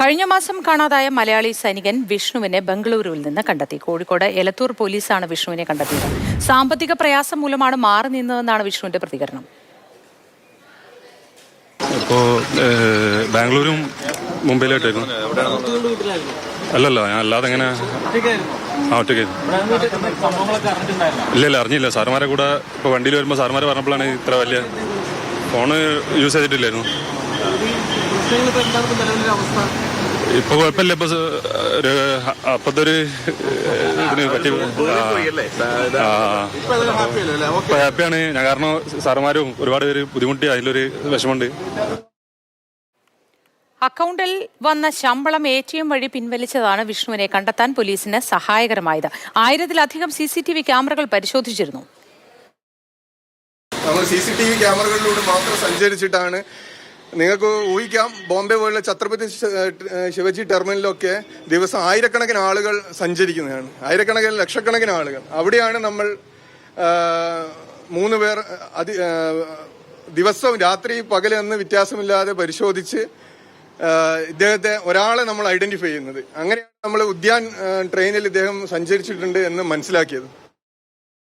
കഴിഞ്ഞ മാസം കാണാതായ മലയാളി സൈനികൻ വിഷ്ണുവിനെ ബംഗളൂരുവിൽ നിന്ന് കണ്ടെത്തി. കോഴിക്കോട് എലത്തൂർ പോലീസാണ് വിഷ്ണുവിനെ കണ്ടെത്തിയത്. സാമ്പത്തിക പ്രയാസം മൂലമാണ് മാറി നിന്നതെന്നാണ് വിഷ്ണുവിന്റെ പ്രതികരണം. ഇപ്പോ ബാംഗ്ലൂരും മുംബൈയിലായിട്ടായിരുന്നു. അല്ലല്ല, ഞാൻ അല്ലാതെ എങ്ങനെ ഒറ്റയ്ക്ക് ഇല്ല അറിഞ്ഞില്ല. സാറുമാരെ കൂടെ ഇപ്പൊ വണ്ടിയിൽ വരുമ്പോൾ സാറുമാരെ പറഞ്ഞപ്പോഴാണ് ഇത്ര വലിയ ഫോണ് യൂസ് ചെയ്തിട്ടില്ലായിരുന്നു. ഇപ്പൊ കുഴപ്പമില്ല. ഇപ്പൊ അപ്പത്തെ ഒരു ഇതിന് പറ്റി ഹാപ്പിയാണ് ഞാൻ. കാരണം സാറുമാരും ഒരുപാട് പേര് ബുദ്ധിമുട്ടി, അതിലൊരു വിഷമമുണ്ട്. അക്കൗണ്ടിൽ വന്ന ശമ്പളം ATM വഴി പിൻവലിച്ചതാണ് വിഷ്ണുവിനെ കണ്ടെത്താൻ പോലീസിന് സഹായകരമായത്. 1000-ലധികം CCTV ക്യാമറകൾ പരിശോധിച്ചിരുന്നു. നമ്മൾ CCTV ക്യാമറകളിലൂടെ മാത്രം സഞ്ചരിച്ചിട്ടാണ്. നിങ്ങൾക്ക് ഊഹിക്കാം, ബോംബെ പോലുള്ള ഛത്രപതി ശിവജി ടെർമിനലിലൊക്കെ ദിവസം ആയിരക്കണക്കിന് ആളുകൾ സഞ്ചരിക്കുന്നതാണ്. ആയിരക്കണക്കിന് ലക്ഷക്കണക്കിന് ആളുകൾ. അവിടെയാണ് നമ്മൾ 3 പേർ ദിവസവും രാത്രി പകലെന്ന് വ്യത്യാസമില്ലാതെ പരിശോധിച്ച് ഇദ്ദേഹത്തെ ഒരാളെ നമ്മൾ ഐഡന്റിഫൈ ചെയ്യുന്നത്. അങ്ങനെയാണ് നമ്മൾ ഉദ്യാൻ ട്രെയിനിൽ ഇദ്ദേഹം സഞ്ചരിച്ചിട്ടുണ്ട് എന്ന് മനസ്സിലാക്കിയത്.